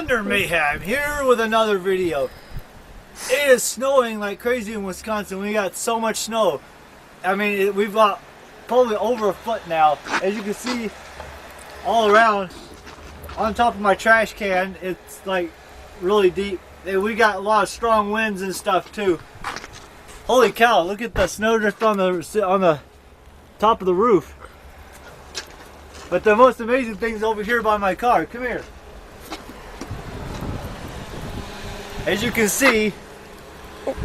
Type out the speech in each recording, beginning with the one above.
Thunder Mayhem here with another video. It is snowing like crazy in Wisconsin. We got so much snow. I mean, we've got probably over a foot now. As you can see, all around on top of my trash can, it's like really deep. And we got a lot of strong winds and stuff too. Holy cow! Look at the snowdrift on the top of the roof. But the most amazing thing is over here by my car. Come here. As you can see,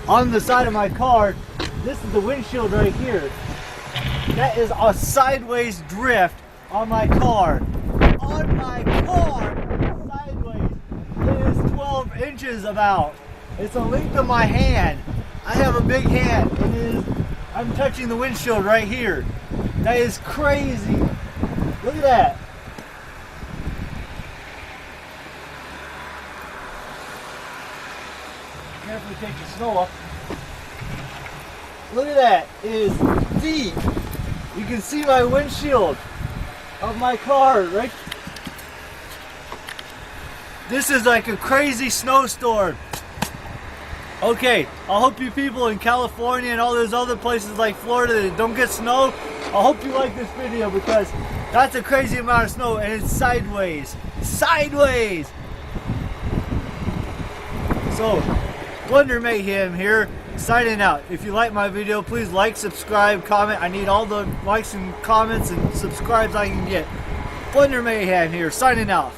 on the side of my car, this is the windshield right here. That is a sideways drift on my car. On my car, sideways. It is 12 inches about. It's the length of my hand. I have a big hand. I'm touching the windshield right here. That is crazy. Look at that. Carefully take the snow up. Look at that. It is deep. You can see my windshield of my car, right? This is like a crazy snowstorm. Okay, I hope you people in California and all those other places like Florida that don't get snow, I hope you like this video because that's a crazy amount of snow and it's sideways. Sideways! So, Thunder Mayhem here, signing out. If you like my video, please like, subscribe, comment. I need all the likes and comments and subscribes I can get. Thunder Mayhem here, signing out.